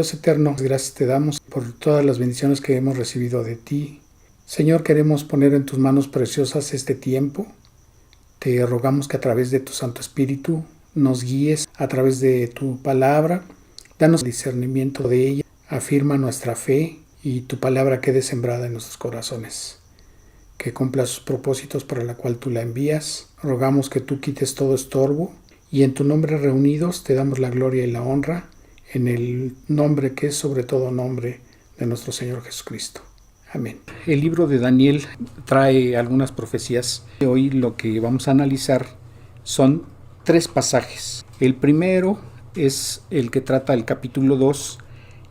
Dios eterno, gracias te damos por todas las bendiciones que hemos recibido de ti. Señor, queremos poner en tus manos preciosas este tiempo. Te rogamos que a través de tu Santo Espíritu nos guíes a través de tu palabra. Danos discernimiento de ella, afirma nuestra fe y tu palabra quede sembrada en nuestros corazones. Que cumpla sus propósitos para la cual tú la envías. Rogamos que tú quites todo estorbo y en tu nombre reunidos te damos la gloria y la honra en el nombre que es sobre todo nombre de nuestro Señor Jesucristo. Amén. El libro de Daniel trae algunas profecías. Hoy lo que vamos a analizar son 3 pasajes. El primero es el que trata el capítulo 2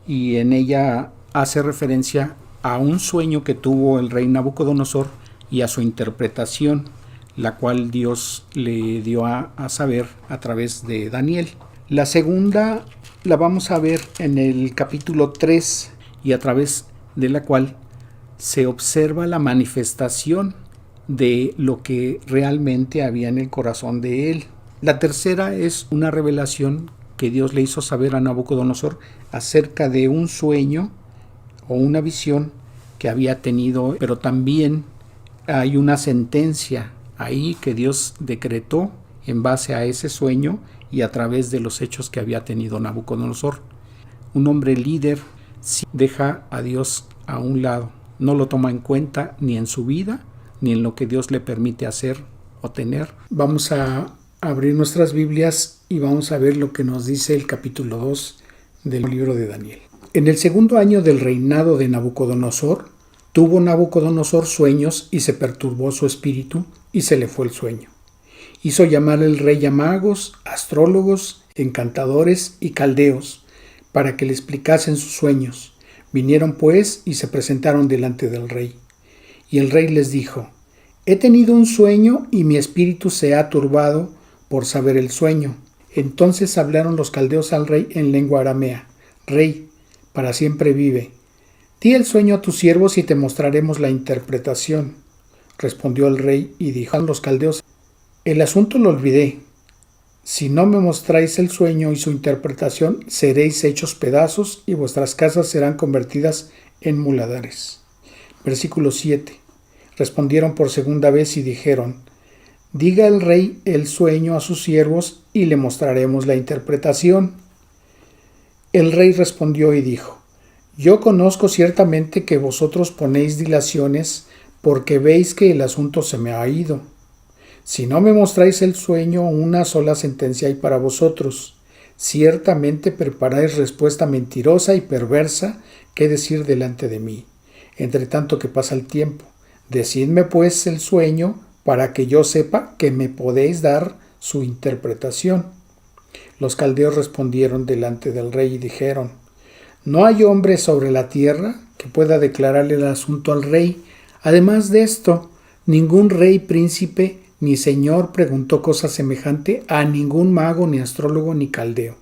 y en ella hace referencia a un sueño que tuvo el rey Nabucodonosor y a su interpretación, la cual Dios le dio a saber a través de Daniel. La segunda la vamos a ver en el capítulo 3 y a través de la cual se observa la manifestación de lo que realmente había en el corazón de él. La tercera es una revelación que Dios le hizo saber a Nabucodonosor acerca de un sueño o una visión que había tenido, pero también hay una sentencia ahí que Dios decretó en base a ese sueño y a través de los hechos que había tenido Nabucodonosor. Un hombre líder deja a Dios a un lado, no lo toma en cuenta ni en su vida, ni en lo que Dios le permite hacer o tener. Vamos a abrir nuestras Biblias y vamos a ver lo que nos dice el capítulo 2 del libro de Daniel. En el segundo año del reinado de Nabucodonosor, tuvo Nabucodonosor sueños y se perturbó su espíritu y se le fue el sueño. Hizo llamar el rey a magos, astrólogos, encantadores y caldeos para que le explicasen sus sueños. Vinieron pues y se presentaron delante del rey. Y el rey les dijo: he tenido un sueño y mi espíritu se ha turbado por saber el sueño. Entonces hablaron los caldeos al rey en lengua aramea: Rey, para siempre vive. Di el sueño a tus siervos y te mostraremos la interpretación. Respondió el rey y dijo a los caldeos: el asunto lo olvidé. Si no me mostráis el sueño y su interpretación, seréis hechos pedazos y vuestras casas serán convertidas en muladares. Versículo 7. Respondieron por segunda vez y dijeron: diga el rey el sueño a sus siervos y le mostraremos la interpretación. El rey respondió y dijo: yo conozco ciertamente que vosotros ponéis dilaciones porque veis que el asunto se me ha ido. Si no me mostráis el sueño, una sola sentencia hay para vosotros. Ciertamente preparáis respuesta mentirosa y perversa que decir delante de mí. Entre tanto que pasa el tiempo, decidme pues el sueño para que yo sepa que me podéis dar su interpretación. Los caldeos respondieron delante del rey y dijeron: no hay hombre sobre la tierra que pueda declararle el asunto al rey. Además de esto, ningún rey, príncipe ni señor preguntó cosa semejante a ningún mago, ni astrólogo, ni caldeo.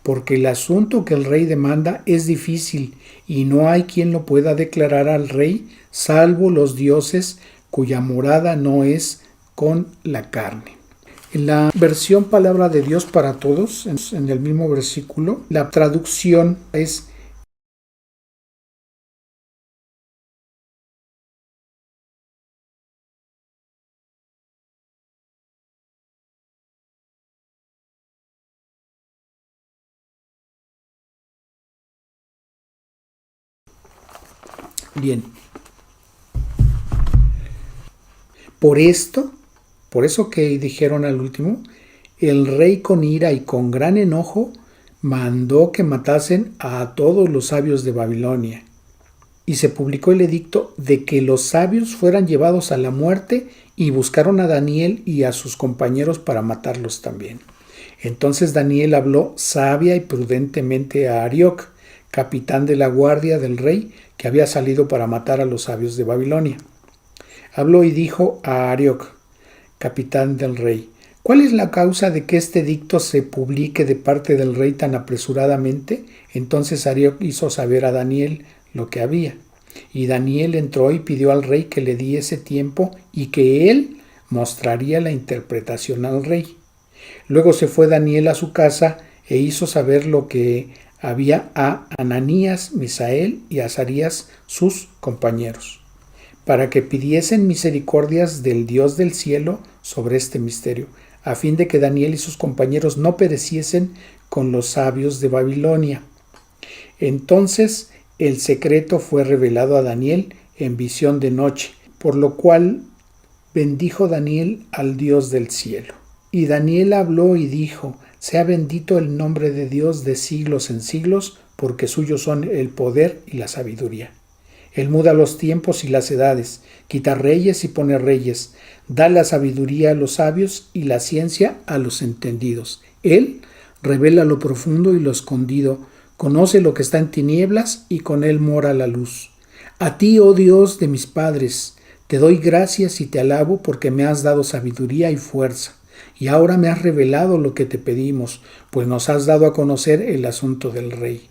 Porque el asunto que el rey demanda es difícil y no hay quien lo pueda declarar al rey, salvo los dioses cuya morada no es con la carne. En la versión Palabra de Dios para Todos, en el mismo versículo, la traducción es: bien. Por eso que dijeron al último, el rey con ira y con gran enojo mandó que matasen a todos los sabios de Babilonia. Y se publicó el edicto de que los sabios fueran llevados a la muerte y buscaron a Daniel y a sus compañeros para matarlos también. Entonces Daniel habló sabia y prudentemente a Arioc, capitán de la guardia del rey, que había salido para matar a los sabios de Babilonia. Habló y dijo a Arioc, capitán del rey: ¿cuál es la causa de que este edicto se publique de parte del rey tan apresuradamente? Entonces Arioc hizo saber a Daniel lo que había. Y Daniel entró y pidió al rey que le diese tiempo y que él mostraría la interpretación al rey. Luego se fue Daniel a su casa e hizo saber lo que había a Ananías, Misael y Azarías, sus compañeros, para que pidiesen misericordias del Dios del cielo sobre este misterio, a fin de que Daniel y sus compañeros no pereciesen con los sabios de Babilonia. Entonces el secreto fue revelado a Daniel en visión de noche, por lo cual bendijo Daniel al Dios del cielo. Y Daniel habló y dijo: sea bendito el nombre de Dios de siglos en siglos, porque suyos son el poder y la sabiduría. Él muda los tiempos y las edades, quita reyes y pone reyes, da la sabiduría a los sabios y la ciencia a los entendidos. Él revela lo profundo y lo escondido, conoce lo que está en tinieblas y con él mora la luz. A ti, oh Dios de mis padres, te doy gracias y te alabo porque me has dado sabiduría y fuerza. Y ahora me has revelado lo que te pedimos, pues nos has dado a conocer el asunto del rey.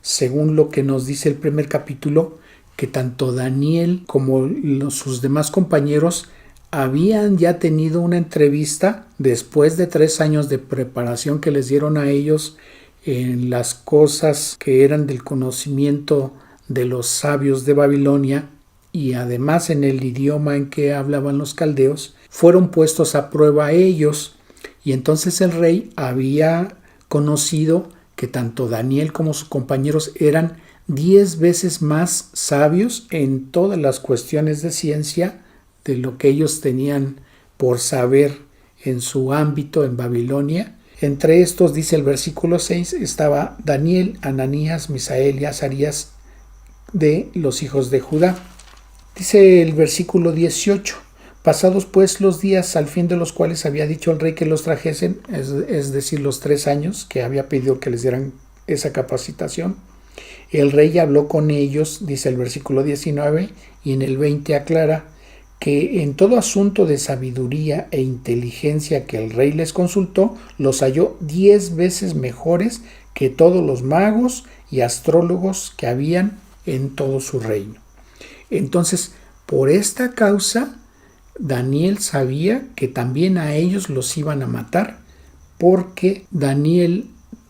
Según lo que nos dice el primer capítulo, que tanto Daniel como sus demás compañeros habían ya tenido una entrevista después de 3 años de preparación que les dieron a ellos en las cosas que eran del conocimiento de los sabios de Babilonia, y además en el idioma en que hablaban los caldeos. Fueron puestos a prueba ellos, y entonces el rey había conocido que tanto Daniel como sus compañeros eran 10 veces más sabios en todas las cuestiones de ciencia de lo que ellos tenían por saber en su ámbito en Babilonia. Entre estos, dice el versículo 6, estaba Daniel, Ananías, Misael y Azarías de los hijos de Judá. Dice el versículo 18: pasados pues los días al fin de los cuales había dicho el rey que los trajesen, es decir, los 3 años que había pedido que les dieran esa capacitación, el rey habló con ellos, dice el versículo 19, y en el 20 aclara que en todo asunto de sabiduría e inteligencia que el rey les consultó, los halló 10 veces mejores que todos los magos y astrólogos que habían en todo su reino. Entonces, por esta causa, Daniel sabía que también a ellos los iban a matar, porque Daniel,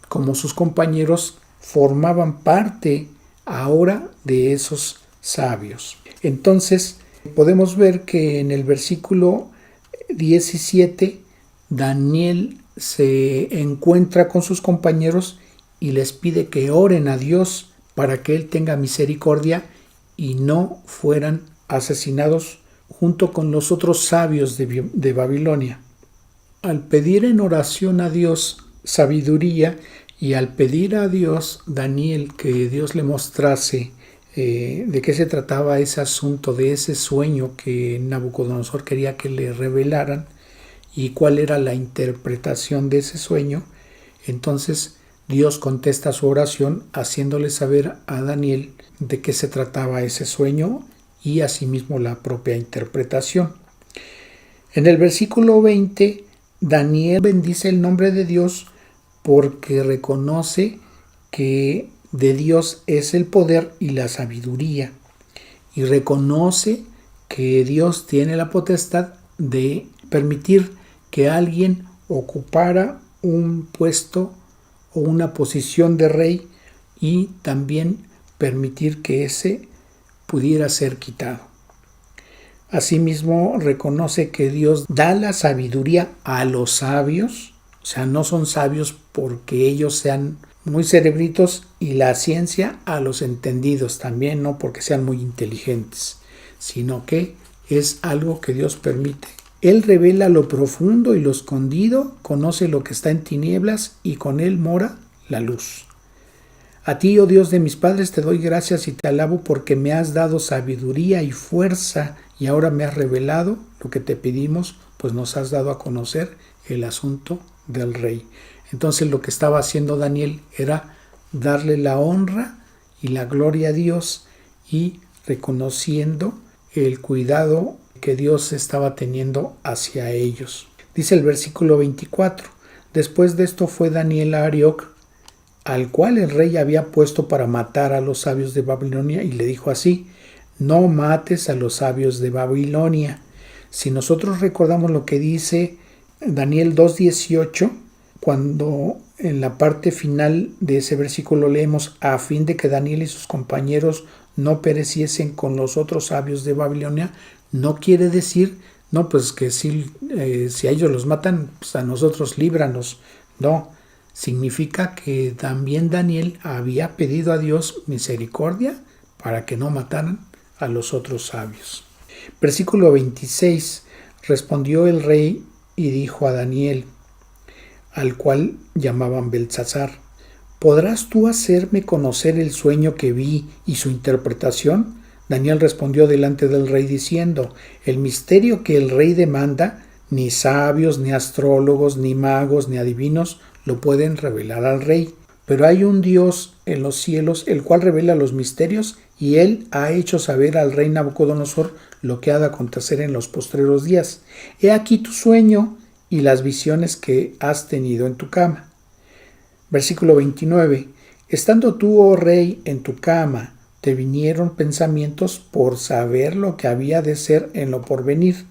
como sus compañeros, formaban parte ahora de esos sabios. Entonces, podemos ver que en el versículo 17, Daniel se encuentra con sus compañeros y les pide que oren a Dios para que Él tenga misericordia y no fueran asesinados junto con los otros sabios de Babilonia. Al pedir en oración a Dios sabiduría y al pedir a Dios, Daniel, que Dios le mostrase de qué se trataba ese asunto, de ese sueño que Nabucodonosor quería que le revelaran y cuál era la interpretación de ese sueño, entonces Dios contesta su oración haciéndole saber a Daniel de qué se trataba ese sueño y asimismo la propia interpretación. En el versículo 20, Daniel bendice el nombre de Dios porque reconoce que de Dios es el poder y la sabiduría, y reconoce que Dios tiene la potestad de permitir que alguien ocupara un puesto o una posición de rey y también permitir que ese pudiera ser quitado. Asimismo, reconoce que Dios da la sabiduría a los sabios, o sea, no son sabios porque ellos sean muy cerebritos, y la ciencia a los entendidos también, no porque sean muy inteligentes, sino que es algo que Dios permite. Él revela lo profundo y lo escondido, conoce lo que está en tinieblas y con él mora la luz. A ti, oh Dios de mis padres, te doy gracias y te alabo porque me has dado sabiduría y fuerza y ahora me has revelado lo que te pedimos, pues nos has dado a conocer el asunto del rey. Entonces lo que estaba haciendo Daniel era darle la honra y la gloria a Dios y reconociendo el cuidado que Dios estaba teniendo hacia ellos. Dice el versículo 24: después de esto fue Daniel a Arioc, al cual el rey había puesto para matar a los sabios de Babilonia, y le dijo así: no mates a los sabios de Babilonia. Si nosotros recordamos lo que dice Daniel 2:18, cuando en la parte final de ese versículo leemos, a fin de que Daniel y sus compañeros no pereciesen con los otros sabios de Babilonia, no quiere decir, no, pues que si a ellos los matan, pues a nosotros líbranos. No, significa que también Daniel había pedido a Dios misericordia para que no mataran a los otros sabios. Versículo 26. Respondió el rey y dijo a Daniel, al cual llamaban Beltsasar, ¿podrás tú hacerme conocer el sueño que vi y su interpretación? Daniel respondió delante del rey diciendo, el misterio que el rey demanda, ni sabios, ni astrólogos, ni magos, ni adivinos lo pueden revelar al rey. Pero hay un Dios en los cielos, el cual revela los misterios, y él ha hecho saber al rey Nabucodonosor lo que ha de acontecer en los postreros días. He aquí tu sueño y las visiones que has tenido en tu cama. Versículo 29. Estando tú, oh rey, en tu cama, te vinieron pensamientos por saber lo que había de ser en lo porvenir,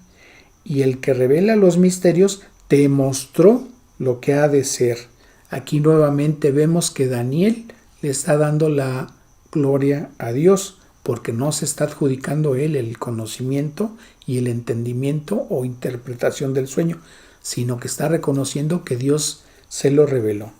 y el que revela los misterios te mostró lo que ha de ser. Aquí nuevamente vemos que Daniel le está dando la gloria a Dios, porque no se está adjudicando él el conocimiento y el entendimiento o interpretación del sueño, sino que está reconociendo que Dios se lo reveló.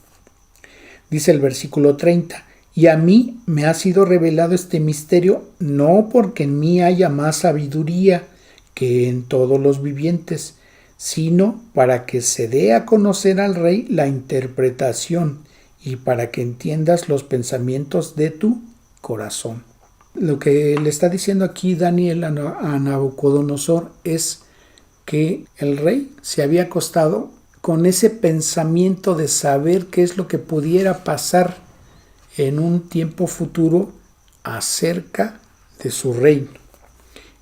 Dice el versículo 30, y a mí me ha sido revelado este misterio, no porque en mí haya más sabiduría que en todos los vivientes, sino para que se dé a conocer al rey la interpretación y para que entiendas los pensamientos de tu corazón. Lo que le está diciendo aquí Daniel a Nabucodonosor es que el rey se había acostado con ese pensamiento de saber qué es lo que pudiera pasar en un tiempo futuro acerca de su reino.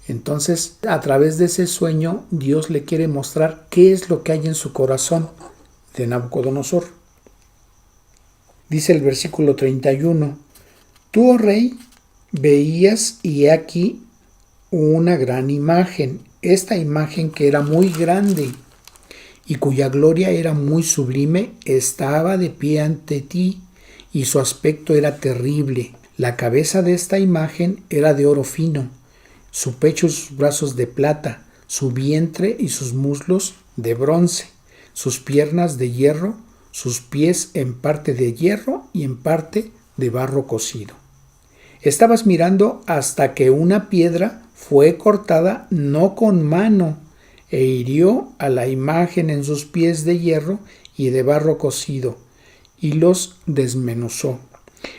Entonces, a través de ese sueño, Dios le quiere mostrar qué es lo que hay en su corazón de Nabucodonosor. Dice el versículo 31, tú, oh rey, veías y he aquí una gran imagen, esta imagen que era muy grande y cuya gloria era muy sublime, estaba de pie ante ti y su aspecto era terrible. La cabeza de esta imagen era de oro fino, su pecho y sus brazos de plata, su vientre y sus muslos de bronce, sus piernas de hierro, sus pies en parte de hierro y en parte de barro cocido. Estabas mirando hasta que una piedra fue cortada no con mano e hirió a la imagen en sus pies de hierro y de barro cocido y los desmenuzó.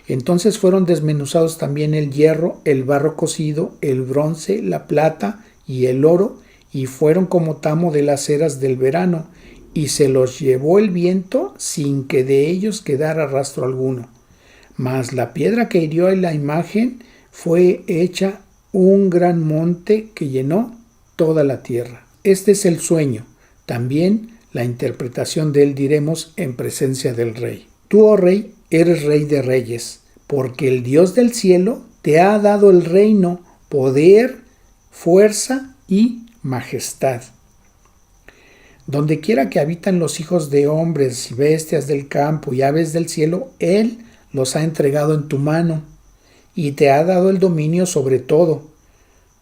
Entonces fueron desmenuzados también el hierro, el barro cocido, el bronce, la plata y el oro, y fueron como tamo de las eras del verano, y se los llevó el viento sin que de ellos quedara rastro alguno. Mas la piedra que hirió en la imagen fue hecha un gran monte que llenó toda la tierra. Este es el sueño. También la interpretación de él diremos en presencia del rey. Tú, oh rey, eres rey de reyes, porque el Dios del cielo te ha dado el reino, poder, fuerza y majestad. Donde quiera que habitan los hijos de hombres y bestias del campo y aves del cielo, Él los ha entregado en tu mano y te ha dado el dominio sobre todo.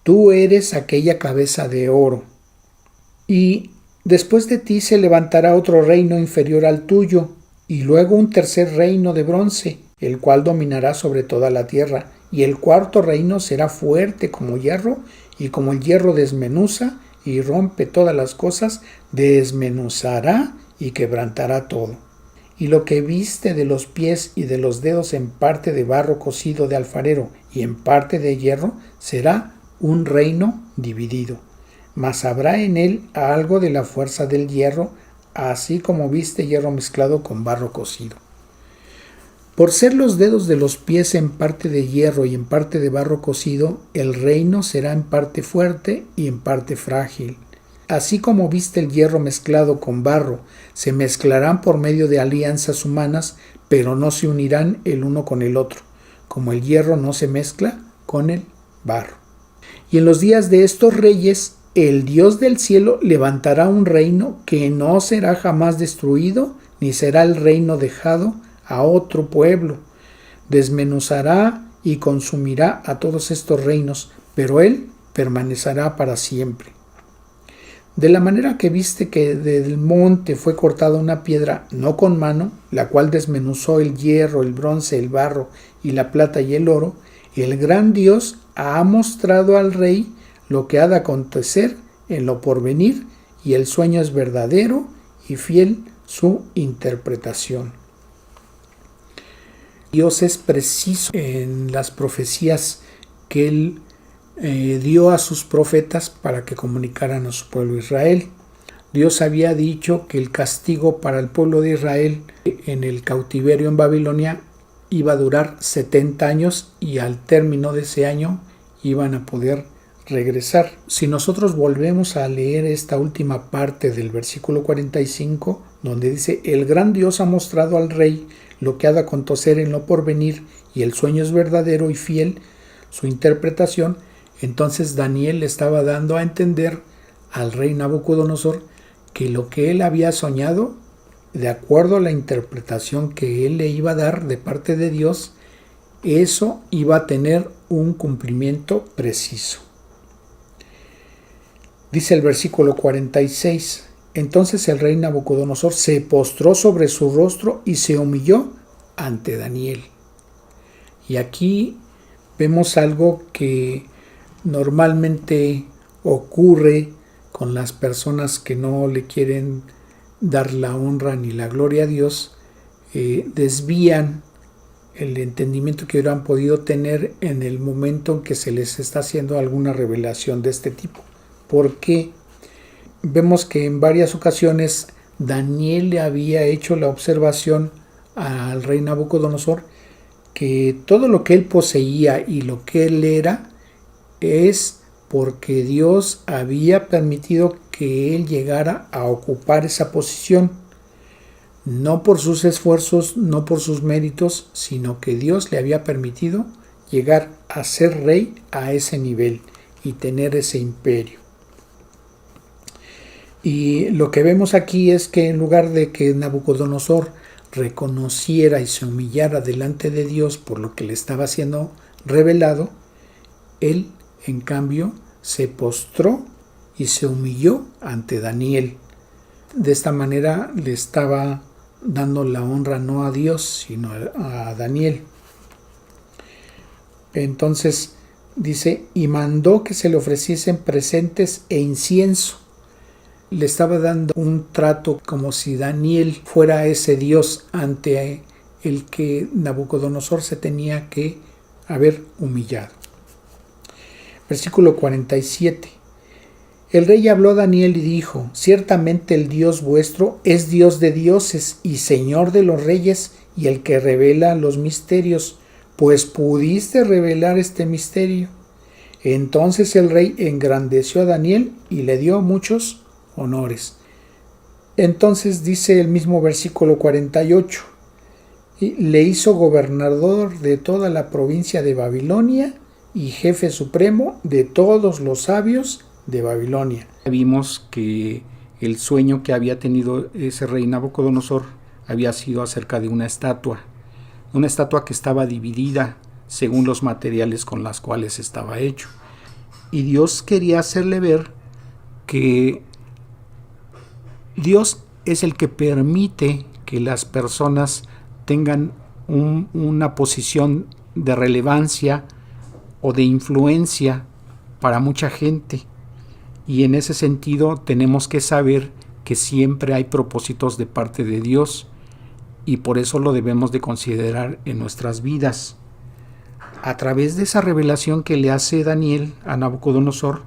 Tú eres aquella cabeza de oro. Y después de ti se levantará otro reino inferior al tuyo, y luego un tercer reino de bronce, el cual dominará sobre toda la tierra, y el cuarto reino será fuerte como hierro, y como el hierro desmenuza y rompe todas las cosas, desmenuzará y quebrantará todo. Y lo que viste de los pies y de los dedos en parte de barro cocido de alfarero y en parte de hierro, será un reino dividido. Mas habrá en él algo de la fuerza del hierro, así como viste hierro mezclado con barro cocido. Por ser los dedos de los pies en parte de hierro y en parte de barro cocido, el reino será en parte fuerte y en parte frágil. Así como viste el hierro mezclado con barro, se mezclarán por medio de alianzas humanas, pero no se unirán el uno con el otro, como el hierro no se mezcla con el barro. Y en los días de estos reyes, el Dios del cielo levantará un reino que no será jamás destruido, ni será el reino dejado a otro pueblo. Desmenuzará y consumirá a todos estos reinos, pero él permanecerá para siempre. De la manera que viste que del monte fue cortada una piedra no con mano, la cual desmenuzó el hierro, el bronce, el barro y la plata y el oro, el gran Dios ha mostrado al rey lo que ha de acontecer en lo porvenir, y el sueño es verdadero y fiel su interpretación. Dios es preciso en las profecías que él dio a sus profetas para que comunicaran a su pueblo Israel. Dios había dicho que el castigo para el pueblo de Israel en el cautiverio en Babilonia iba a durar 70 años y al término de ese año iban a poder regresar. Si nosotros volvemos a leer esta última parte del versículo 45, donde dice: el gran Dios ha mostrado al rey lo que ha de acontecer en lo porvenir, y el sueño es verdadero y fiel su interpretación, entonces Daniel le estaba dando a entender al rey Nabucodonosor que lo que él había soñado, de acuerdo a la interpretación que él le iba a dar de parte de Dios, eso iba a tener un cumplimiento preciso. Dice el versículo 46: entonces el rey Nabucodonosor se postró sobre su rostro y se humilló ante Daniel. Y aquí vemos algo que normalmente ocurre con las personas que no le quieren dar la honra ni la gloria a Dios. Desvían el entendimiento que hubieran podido tener en el momento en que se les está haciendo alguna revelación de este tipo. Porque vemos que en varias ocasiones Daniel le había hecho la observación al rey Nabucodonosor que todo lo que él poseía y lo que él era es porque Dios había permitido que él llegara a ocupar esa posición, no por sus esfuerzos, no por sus méritos, sino que Dios le había permitido llegar a ser rey a ese nivel y tener ese imperio. Y lo que vemos aquí es que en lugar de que Nabucodonosor reconociera y se humillara delante de Dios por lo que le estaba siendo revelado, él en cambio se postró y se humilló ante Daniel. De esta manera le estaba dando la honra no a Dios sino a Daniel. Entonces dice: y mandó que se le ofreciesen presentes e incienso. Le estaba dando un trato como si Daniel fuera ese Dios ante el que Nabucodonosor se tenía que haber humillado. Versículo 47. El rey habló a Daniel y dijo: ciertamente el Dios vuestro es Dios de dioses y Señor de los reyes y el que revela los misterios, pues pudiste revelar este misterio. Entonces el rey engrandeció a Daniel y le dio muchos honores. Entonces dice el mismo versículo 48: y le hizo gobernador de toda la provincia de Babilonia y jefe supremo de todos los sabios de Babilonia. Vimos que el sueño que había tenido ese rey Nabucodonosor había sido acerca de una estatua que estaba dividida según los materiales con los cuales estaba hecho. Y Dios quería hacerle ver que Dios es el que permite que las personas tengan una posición de relevancia o de influencia para mucha gente. Y en ese sentido tenemos que saber que siempre hay propósitos de parte de Dios y por eso lo debemos de considerar en nuestras vidas. A través de esa revelación que le hace Daniel a Nabucodonosor,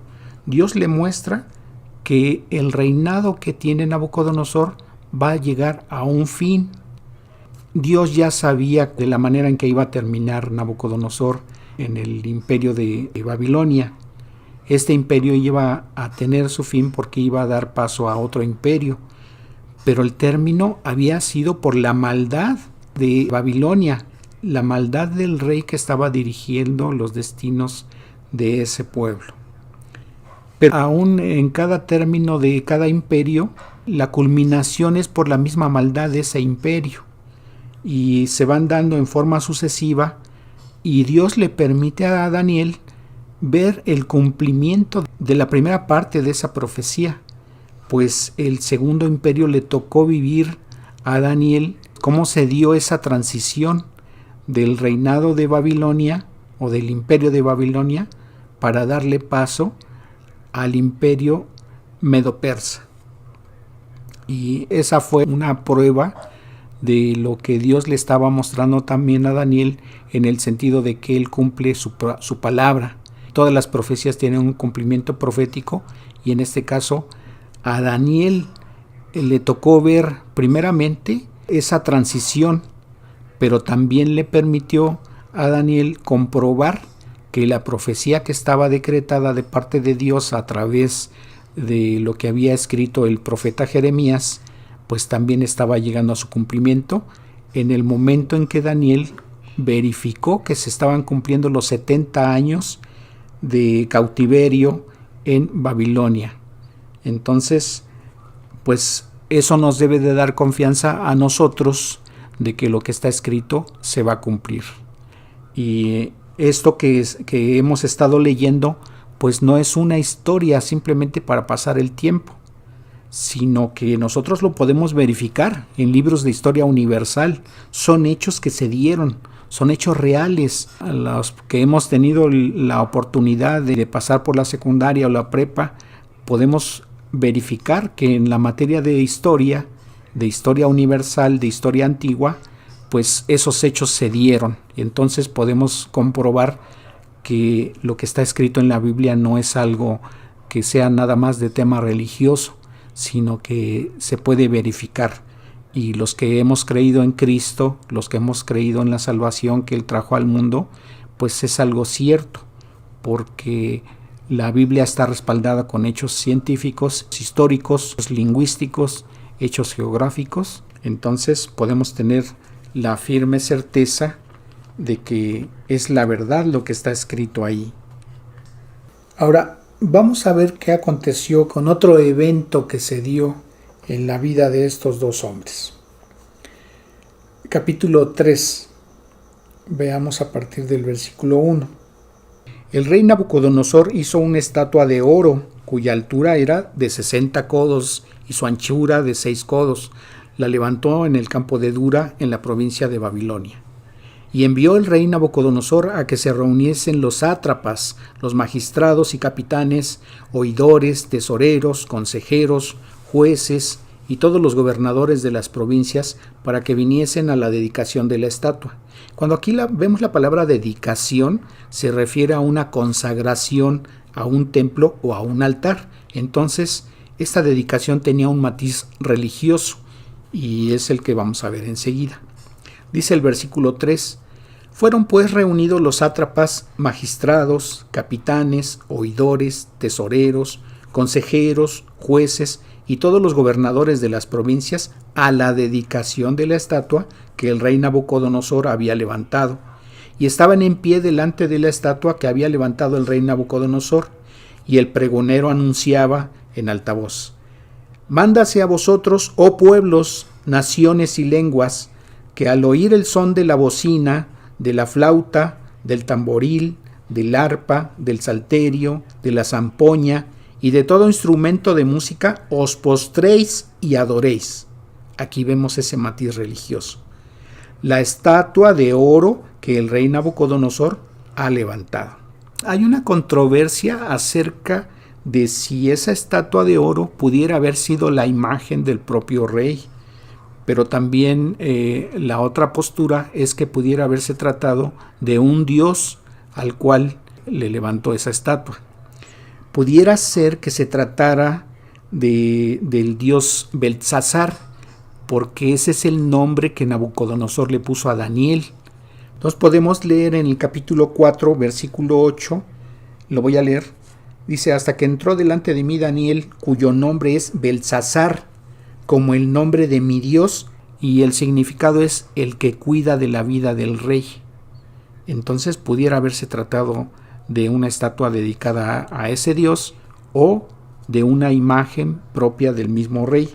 Dios le muestra que el reinado que tiene Nabucodonosor va a llegar a un fin. Dios ya sabía de la manera en que iba a terminar Nabucodonosor en el imperio de Babilonia. Este imperio iba a tener su fin porque iba a dar paso a otro imperio, pero el término había sido por la maldad de Babilonia, la maldad del rey que estaba dirigiendo los destinos de ese pueblo. Pero aún en cada término de cada imperio, la culminación es por la misma maldad de ese imperio. Y se van dando en forma sucesiva, y Dios le permite a Daniel ver el cumplimiento de la primera parte de esa profecía, pues el segundo imperio le tocó vivir a Daniel cómo se dio esa transición del reinado de Babilonia o del imperio de Babilonia para darle paso al imperio medo-persa. Y esa fue una prueba de lo que Dios le estaba mostrando también a Daniel, en el sentido de que él cumple su palabra. Todas las profecías tienen un cumplimiento profético, y en este caso a Daniel le tocó ver primeramente esa transición, pero también le permitió a Daniel comprobar que la profecía que estaba decretada de parte de Dios a través de lo que había escrito el profeta Jeremías, pues también estaba llegando a su cumplimiento en el momento en que Daniel verificó que se estaban cumpliendo los 70 años de cautiverio en Babilonia. Entonces, pues eso nos debe de dar confianza a nosotros de que lo que está escrito se va a cumplir. Y esto que hemos estado leyendo, pues no es una historia simplemente para pasar el tiempo, sino que nosotros lo podemos verificar en libros de historia universal. Son hechos que se dieron, son hechos reales. A los que hemos tenido la oportunidad de pasar por la secundaria o la prepa, podemos verificar que en la materia de historia universal, de historia antigua, pues esos hechos se dieron. Y entonces podemos comprobar que lo que está escrito en la Biblia no es algo que sea nada más de tema religioso, sino que se puede verificar. Y los que hemos creído en Cristo, los que hemos creído en la salvación que Él trajo al mundo, pues es algo cierto, porque la Biblia está respaldada con hechos científicos, históricos, lingüísticos, hechos geográficos. Entonces podemos tener la firme certeza de que es la verdad lo que está escrito ahí. Ahora, vamos a ver qué aconteció con otro evento que se dio en la vida de estos dos hombres. Capítulo 3. Veamos a partir del versículo 1. El rey Nabucodonosor hizo una estatua de oro, cuya altura era de 60 codos y su anchura de 6 codos. La levantó en el campo de Dura, en la provincia de Babilonia. Y envió el rey Nabucodonosor a que se reuniesen los sátrapas, los magistrados y capitanes, oidores, tesoreros, consejeros, jueces y todos los gobernadores de las provincias, para que viniesen a la dedicación de la estatua. Cuando aquí vemos la palabra dedicación, se refiere a una consagración a un templo o a un altar. Entonces, esta dedicación tenía un matiz religioso, y es el que vamos a ver enseguida. Dice el versículo 3: Fueron pues reunidos los sátrapas, magistrados, capitanes, oidores, tesoreros, consejeros, jueces y todos los gobernadores de las provincias a la dedicación de la estatua que el rey Nabucodonosor había levantado. Y estaban en pie delante de la estatua que había levantado el rey Nabucodonosor, y el pregonero anunciaba en alta voz: Mándase a vosotros, oh pueblos, naciones y lenguas, que al oír el son de la bocina, de la flauta, del tamboril, del arpa, del salterio, de la zampoña y de todo instrumento de música, os postréis y adoréis. Aquí vemos ese matiz religioso. La estatua de oro que el rey Nabucodonosor ha levantado. Hay una controversia acerca de si esa estatua de oro pudiera haber sido la imagen del propio rey, pero también la otra postura es que pudiera haberse tratado de un dios al cual le levantó esa estatua. Pudiera ser que se tratara del dios Beltsasar, porque ese es el nombre que Nabucodonosor le puso a Daniel. Entonces podemos leer en el capítulo 4, versículo 8, lo voy a leer. Dice: Hasta que entró delante de mí Daniel, cuyo nombre es Beltsasar, como el nombre de mi Dios, y el significado es el que cuida de la vida del rey. Entonces pudiera haberse tratado de una estatua dedicada a ese Dios, o de una imagen propia del mismo rey.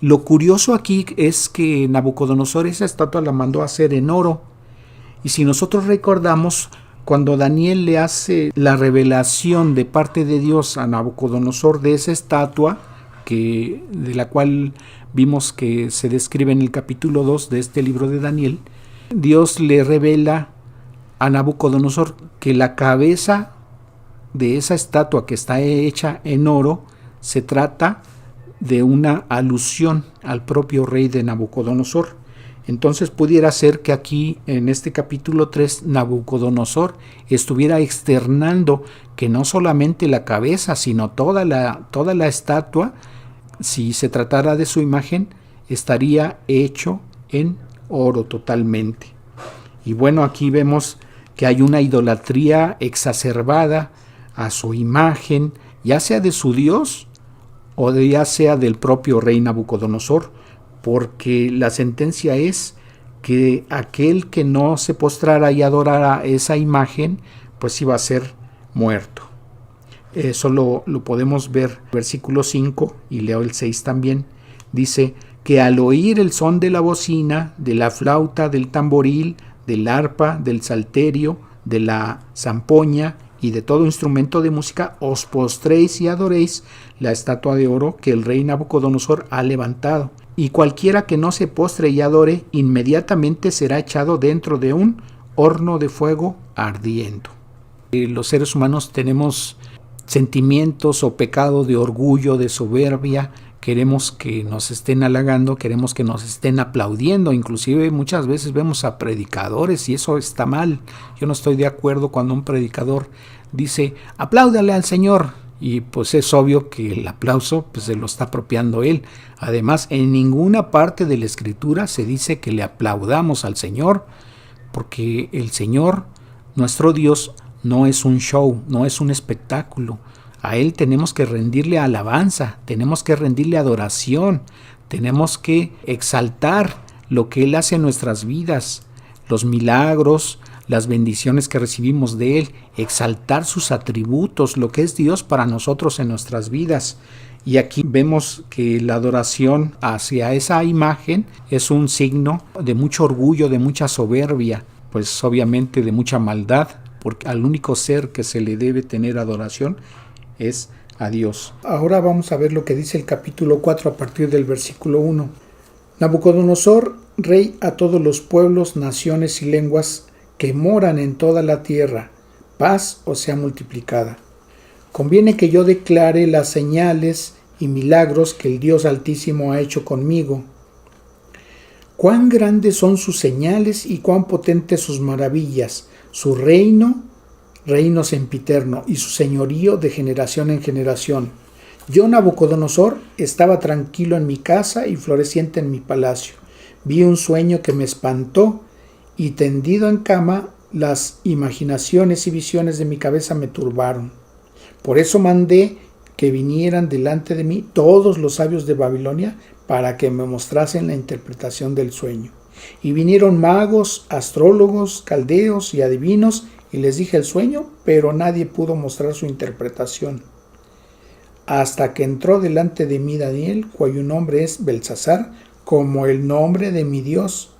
Lo curioso aquí es que Nabucodonosor esa estatua la mandó a hacer en oro. Y si nosotros recordamos, cuando Daniel le hace la revelación de parte de Dios a Nabucodonosor de esa estatua, de la cual vimos que se describe en el capítulo 2 de este libro de Daniel, Dios le revela a Nabucodonosor que la cabeza de esa estatua que está hecha en oro se trata de una alusión al propio rey de Nabucodonosor. Entonces pudiera ser que aquí en este capítulo 3 Nabucodonosor estuviera externando que no solamente la cabeza, sino toda la estatua, si se tratara de su imagen, estaría hecho en oro totalmente. Y bueno, aquí vemos que hay una idolatría exacerbada a su imagen, ya sea de su Dios o ya sea del propio rey Nabucodonosor, porque la sentencia es que aquel que no se postrara y adorara esa imagen, pues iba a ser muerto. Eso lo podemos ver en versículo 5, y leo el 6 también. Dice que al oír el son de la bocina, de la flauta, del tamboril, del arpa, del salterio, de la zampoña y de todo instrumento de música, os postréis y adoréis la estatua de oro que el rey Nabucodonosor ha levantado. Y cualquiera que no se postre y adore, inmediatamente será echado dentro de un horno de fuego ardiendo. Los seres humanos tenemos sentimientos o pecado de orgullo, de soberbia. Queremos que nos estén halagando, queremos que nos estén aplaudiendo. Inclusive muchas veces vemos a predicadores y eso está mal. Yo no estoy de acuerdo cuando un predicador dice, apláudale al Señor. Y pues es obvio que el aplauso pues se lo está apropiando él. Además, en ninguna parte de la Escritura se dice que le aplaudamos al Señor, porque el Señor, nuestro Dios, no es un show, no es un espectáculo. A Él tenemos que rendirle alabanza, tenemos que rendirle adoración, tenemos que exaltar lo que Él hace en nuestras vidas, los milagros, las bendiciones que recibimos de Él, exaltar sus atributos, lo que es Dios para nosotros en nuestras vidas. Y aquí vemos que la adoración hacia esa imagen es un signo de mucho orgullo, de mucha soberbia, pues obviamente de mucha maldad, porque al único ser que se le debe tener adoración es a Dios. Ahora vamos a ver lo que dice el capítulo 4 a partir del versículo 1. Nabucodonosor, rey a todos los pueblos, naciones y lenguas que moran en toda la tierra, paz os sea multiplicada. Conviene que yo declare las señales y milagros que el Dios Altísimo ha hecho conmigo. Cuán grandes son sus señales y cuán potentes sus maravillas, su reino sempiterno y su señorío de generación en generación. Yo, Nabucodonosor, estaba tranquilo en mi casa y floreciente en mi palacio. Vi un sueño que me espantó y tendido en cama, las imaginaciones y visiones de mi cabeza me turbaron. Por eso mandé que vinieran delante de mí todos los sabios de Babilonia para que me mostrasen la interpretación del sueño. Y vinieron magos, astrólogos, caldeos y adivinos, y les dije el sueño, pero nadie pudo mostrar su interpretación. Hasta que entró delante de mí Daniel, cuyo nombre es Beltsasar, como el nombre de mi Dios,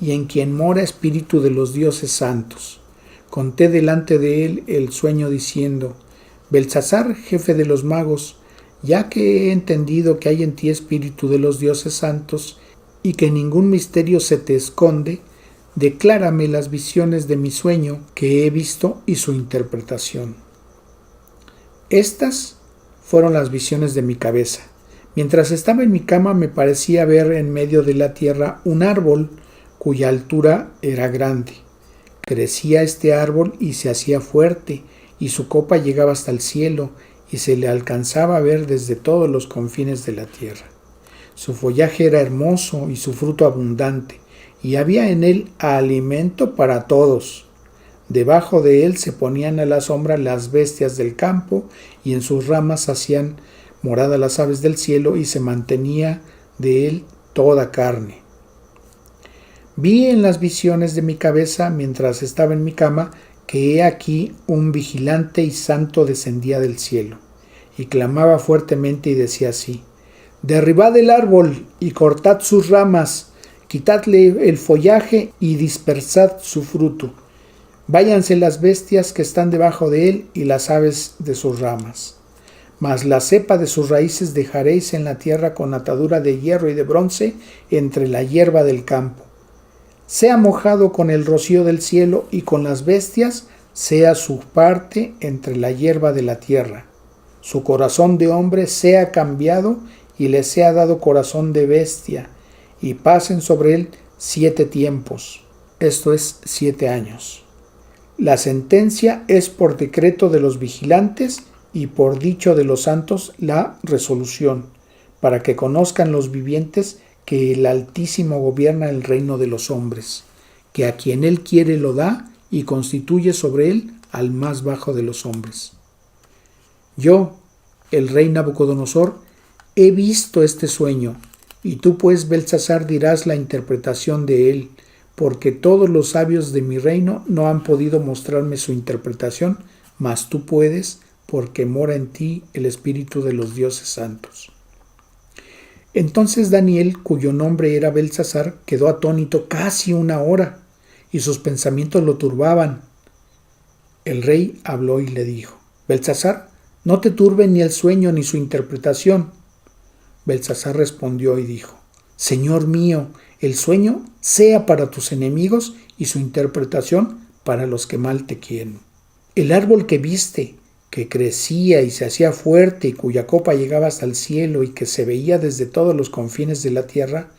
y en quien mora espíritu de los dioses santos. Conté delante de él el sueño diciendo, Beltsasar, jefe de los magos, ya que he entendido que hay en ti espíritu de los dioses santos, y que ningún misterio se te esconde, declárame las visiones de mi sueño que he visto y su interpretación. Estas fueron las visiones de mi cabeza. Mientras estaba en mi cama me parecía ver en medio de la tierra un árbol cuya altura era grande. Crecía este árbol y se hacía fuerte, y su copa llegaba hasta el cielo, y se le alcanzaba a ver desde todos los confines de la tierra. Su follaje era hermoso y su fruto abundante, y había en él alimento para todos. Debajo de él se ponían a la sombra las bestias del campo, y en sus ramas hacían morada las aves del cielo, y se mantenía de él toda carne. Vi en las visiones de mi cabeza, mientras estaba en mi cama, que he aquí un vigilante y santo descendía del cielo, y clamaba fuertemente y decía así: derribad el árbol y cortad sus ramas, quitadle el follaje y dispersad su fruto. Váyanse las bestias que están debajo de él y las aves de sus ramas. Mas la cepa de sus raíces dejaréis en la tierra con atadura de hierro y de bronce entre la hierba del campo. Sea mojado con el rocío del cielo y con las bestias sea su parte entre la hierba de la tierra. Su corazón de hombre sea cambiado y le sea dado corazón de bestia, y pasen sobre él 7 tiempos, esto es 7 años. La sentencia es por decreto de los vigilantes y por dicho de los santos la resolución, para que conozcan los vivientes que el Altísimo gobierna el reino de los hombres, que a quien él quiere lo da y constituye sobre él al más bajo de los hombres. Yo, el rey Nabucodonosor, he visto este sueño, y tú pues, Beltsasar, dirás la interpretación de él, porque todos los sabios de mi reino no han podido mostrarme su interpretación, mas tú puedes, porque mora en ti el espíritu de los dioses santos. Entonces Daniel, cuyo nombre era Beltsasar, quedó atónito casi 1 hora, y sus pensamientos lo turbaban. El rey habló y le dijo: Beltsasar, no te turbe ni el sueño ni su interpretación. Beltsasar respondió y dijo: Señor mío, el sueño sea para tus enemigos y su interpretación para los que mal te quieren. El árbol que viste, que crecía y se hacía fuerte y cuya copa llegaba hasta el cielo y que se veía desde todos los confines de la tierra,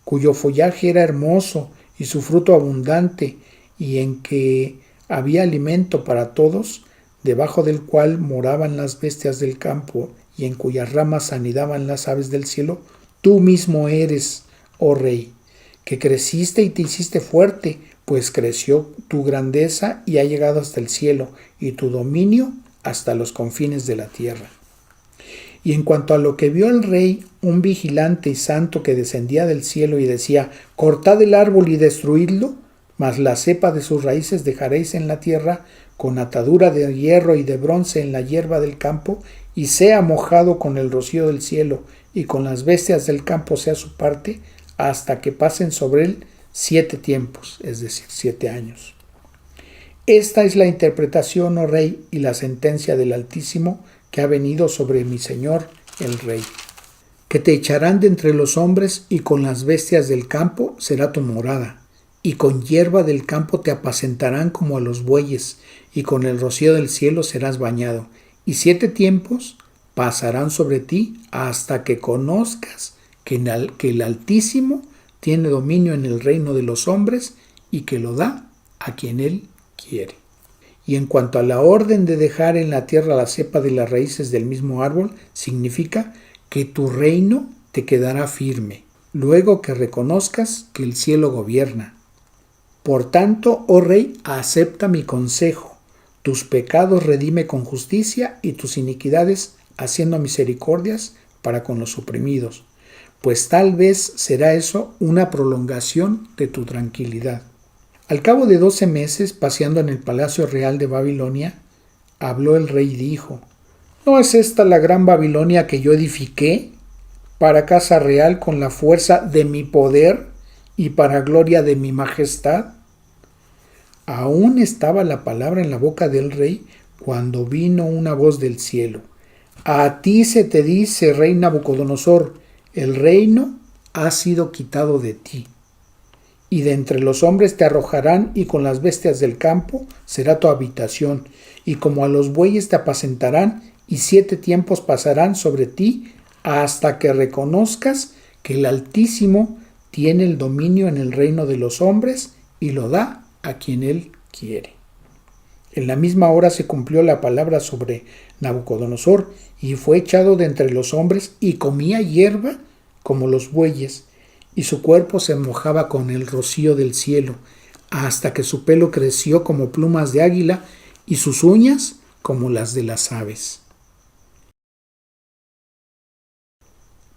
cuyo follaje era hermoso y su fruto abundante y en que había alimento para todos, debajo del cual moraban las bestias del campo y en cuyas ramas anidaban las aves del cielo, tú mismo eres, oh rey, que creciste y te hiciste fuerte, pues creció tu grandeza y ha llegado hasta el cielo, y tu dominio hasta los confines de la tierra. Y en cuanto a lo que vio el rey, un vigilante y santo que descendía del cielo y decía: cortad el árbol y destruidlo, mas la cepa de sus raíces dejaréis en la tierra, con atadura de hierro y de bronce en la hierba del campo, y sea mojado con el rocío del cielo, y con las bestias del campo sea su parte, hasta que pasen sobre él 7 tiempos, es decir, 7 años. Esta es la interpretación, oh rey, y la sentencia del Altísimo que ha venido sobre mi señor el rey. Que te echarán de entre los hombres, y con las bestias del campo será tu morada, y con hierba del campo te apacentarán como a los bueyes, y con el rocío del cielo serás bañado, y 7 tiempos pasarán sobre ti hasta que conozcas que el Altísimo tiene dominio en el reino de los hombres y que lo da a quien él quiere. Y en cuanto a la orden de dejar en la tierra la cepa de las raíces del mismo árbol, significa que tu reino te quedará firme, luego que reconozcas que el cielo gobierna. Por tanto, oh rey, acepta mi consejo. Tus pecados redime con justicia y tus iniquidades haciendo misericordias para con los oprimidos, pues tal vez será eso una prolongación de tu tranquilidad. Al cabo de 12 meses, paseando en el palacio real de Babilonia, habló el rey y dijo: ¿no es esta la gran Babilonia que yo edifiqué para casa real con la fuerza de mi poder y para gloria de mi majestad? Aún estaba la palabra en la boca del rey cuando vino una voz del cielo: a ti se te dice, rey Nabucodonosor, el reino ha sido quitado de ti, y de entre los hombres te arrojarán, y con las bestias del campo será tu habitación, y como a los bueyes te apacentarán, y 7 tiempos pasarán sobre ti hasta que reconozcas que el Altísimo tiene el dominio en el reino de los hombres y lo da a quien él quiere. En la misma hora se cumplió la palabra sobre Nabucodonosor, y fue echado de entre los hombres y comía hierba como los bueyes, y su cuerpo se mojaba con el rocío del cielo, hasta que su pelo creció como plumas de águila y sus uñas como las de las aves.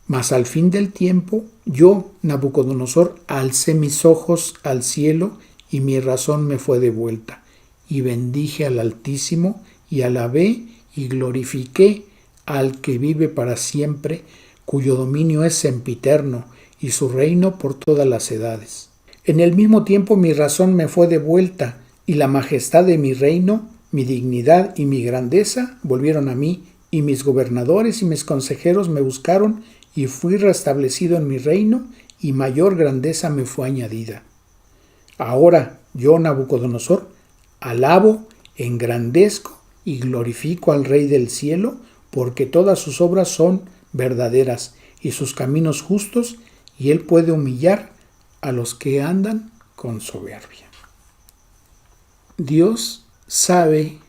Mas al fin del tiempo, yo, Nabucodonosor, alcé mis ojos al cielo y mi razón me fue devuelta, y bendije al Altísimo y alabé y glorifiqué al que vive para siempre, cuyo dominio es sempiterno y su reino por todas las edades. En el mismo tiempo mi razón me fue devuelta y la majestad de mi reino, mi dignidad y mi grandeza volvieron a mí, y mis gobernadores y mis consejeros me buscaron y fui restablecido en mi reino y mayor grandeza me fue añadida. Ahora yo, Nabucodonosor, alabo, engrandezco y glorifico al Rey del cielo, porque todas sus obras son verdaderas y sus caminos justos, y él puede humillar a los que andan con soberbia. Dios sabe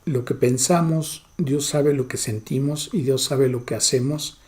lo que pensamos, Dios sabe lo que sentimos y Dios sabe lo que hacemos,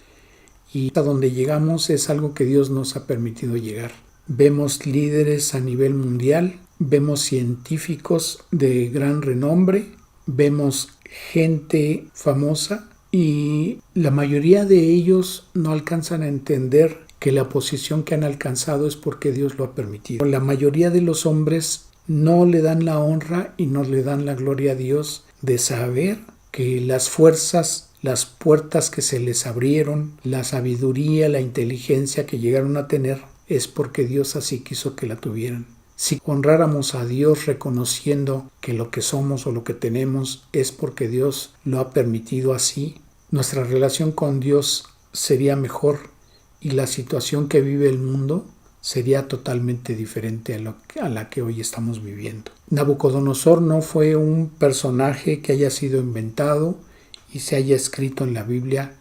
y hasta donde llegamos es algo que Dios nos ha permitido llegar. Vemos líderes a nivel mundial, vemos científicos de gran renombre, vemos gente famosa y la mayoría de ellos no alcanzan a entender que la posición que han alcanzado es porque Dios lo ha permitido. La mayoría de los hombres no le dan la honra y no le dan la gloria a Dios de saber que las fuerzas, las puertas que se les abrieron, la sabiduría, la inteligencia que llegaron a tener, es porque Dios así quiso que la tuvieran. Si honráramos a Dios reconociendo que lo que somos o lo que tenemos es porque Dios lo ha permitido así, nuestra relación con Dios sería mejor y la situación que vive el mundo sería totalmente diferente a la que hoy estamos viviendo. Nabucodonosor no fue un personaje que haya sido inventado y se haya escrito en la Biblia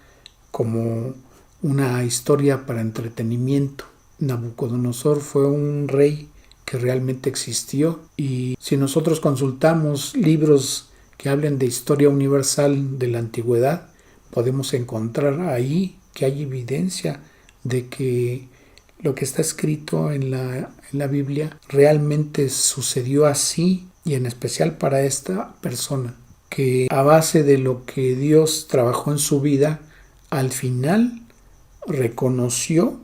como una historia para entretenimiento. Nabucodonosor fue un rey que realmente existió, y si nosotros consultamos libros que hablen de historia universal de la antigüedad, podemos encontrar ahí que hay evidencia de que lo que está escrito en la Biblia realmente sucedió así, y en especial para esta persona, que a base de lo que Dios trabajó en su vida, al final reconoció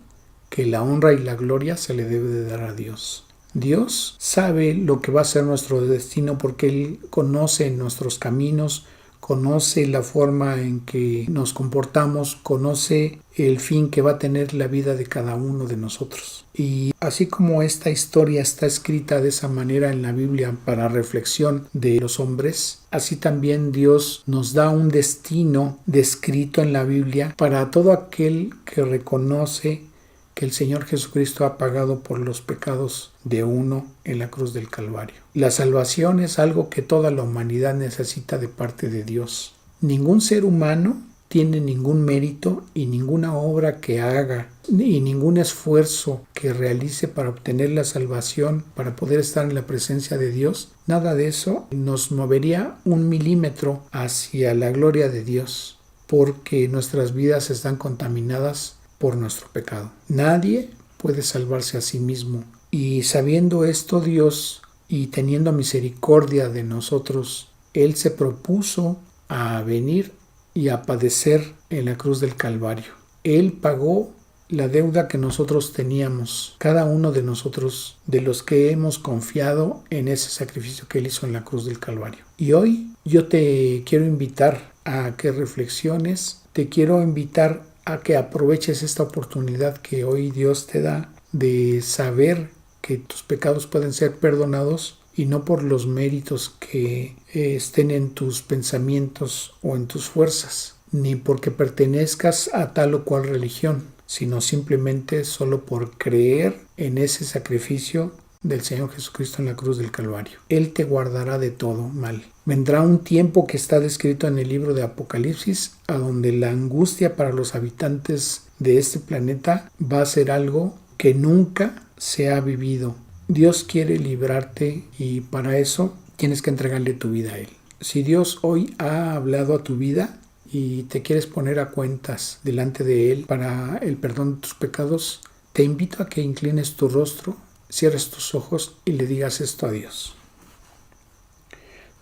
que la honra y la gloria se le debe de dar a Dios. Dios sabe lo que va a ser nuestro destino porque Él conoce nuestros caminos, conoce la forma en que nos comportamos, conoce el fin que va a tener la vida de cada uno de nosotros. Y así como esta historia está escrita de esa manera en la Biblia para reflexión de los hombres, así también Dios nos da un destino descrito en la Biblia para todo aquel que reconoce que el Señor Jesucristo ha pagado por los pecados de uno en la cruz del Calvario. La salvación es algo que toda la humanidad necesita de parte de Dios. Ningún ser humano tiene ningún mérito y ninguna obra que haga y ningún esfuerzo que realice para obtener la salvación, para poder estar en la presencia de Dios. Nada de eso nos movería un milímetro hacia la gloria de Dios, porque nuestras vidas están contaminadas por nuestro pecado. Nadie puede salvarse a sí mismo, y sabiendo esto Dios y teniendo misericordia de nosotros, Él se propuso a venir y a padecer en la cruz del Calvario. Él pagó la deuda que nosotros teníamos, cada uno de nosotros, de los que hemos confiado en ese sacrificio que Él hizo en la cruz del Calvario. Y hoy yo te quiero invitar a que reflexiones, te quiero invitar a que aproveches esta oportunidad que hoy Dios te da de saber que tus pecados pueden ser perdonados, y no por los méritos que estén en tus pensamientos o en tus fuerzas, ni porque pertenezcas a tal o cual religión, sino simplemente solo por creer en ese sacrificio del Señor Jesucristo en la cruz del Calvario. Él te guardará de todo mal. Vendrá un tiempo que está descrito en el libro de Apocalipsis, a donde la angustia para los habitantes de este planeta va a ser algo que nunca se ha vivido. Dios quiere librarte, y para eso tienes que entregarle tu vida a Él. Si Dios hoy ha hablado a tu vida y te quieres poner a cuentas delante de Él para el perdón de tus pecados, te invito a que inclines tu rostro, cierres tus ojos y le digas esto a Dios.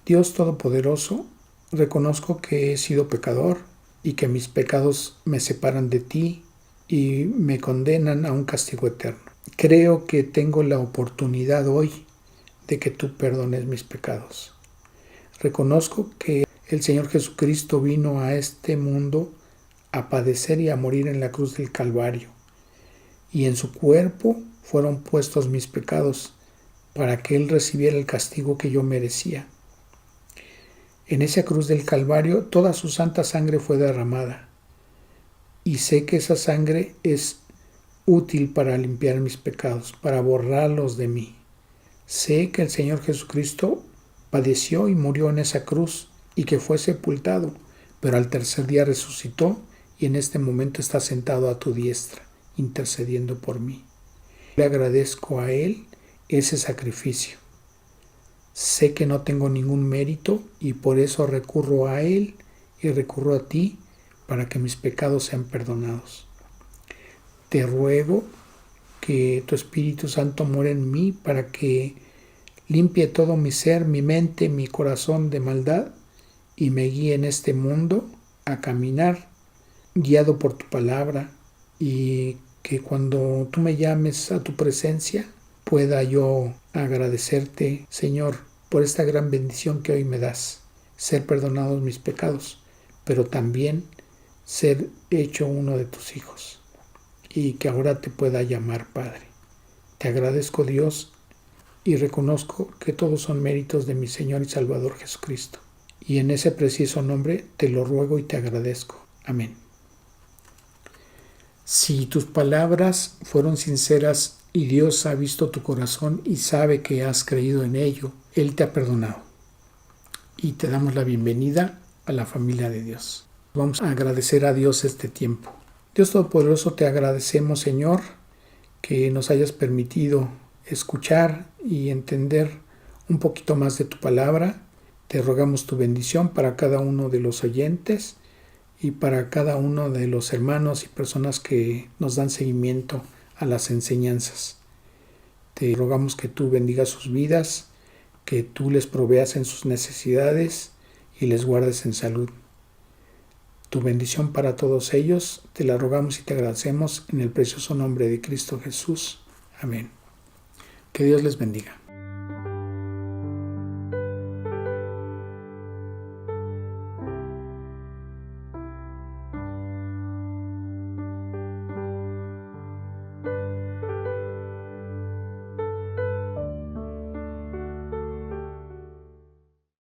Dios Todopoderoso, reconozco que he sido pecador y que mis pecados me separan de ti y me condenan a un castigo eterno. Creo que tengo la oportunidad hoy de que tú perdones mis pecados. Reconozco que El Señor Jesucristo vino a este mundo a padecer y a morir en la cruz del Calvario, y en su cuerpo fueron puestos mis pecados para que Él recibiera el castigo que yo merecía. En esa cruz del Calvario toda su santa sangre fue derramada, y sé que esa sangre es útil para limpiar mis pecados, para borrarlos de mí. Sé que el Señor Jesucristo padeció y murió en esa cruz y que fue sepultado, pero al tercer día resucitó y en este momento está sentado a tu diestra, intercediendo por mí. Le agradezco a Él ese sacrificio. Sé que no tengo ningún mérito y por eso recurro a Él y recurro a ti para que mis pecados sean perdonados. Te ruego que tu Espíritu Santo more en mí para que limpie todo mi ser, mi mente, mi corazón de maldad y me guíe en este mundo a caminar guiado por tu palabra, y que cuando tú me llames a tu presencia pueda yo agradecerte, Señor, por esta gran bendición que hoy me das, ser perdonados mis pecados, pero también ser hecho uno de tus hijos y que ahora te pueda llamar Padre. Te agradezco, Dios, y reconozco que todos son méritos de mi Señor y Salvador Jesucristo. Y en ese preciso nombre te lo ruego y te agradezco. Amén. Si tus palabras fueron sinceras y Dios ha visto tu corazón y sabe que has creído en ello, Él te ha perdonado. Y te damos la bienvenida a la familia de Dios. Vamos a agradecer a Dios este tiempo. Dios Todopoderoso, te agradecemos, Señor, que nos hayas permitido escuchar y entender un poquito más de tu palabra. Te rogamos tu bendición para cada uno de los oyentes y para cada uno de los hermanos y personas que nos dan seguimiento a las enseñanzas. Te rogamos que tú bendigas sus vidas, que tú les proveas en sus necesidades y les guardes en salud. Tu bendición para todos ellos, te la rogamos y te agradecemos en el precioso nombre de Cristo Jesús. Amén. Que Dios les bendiga.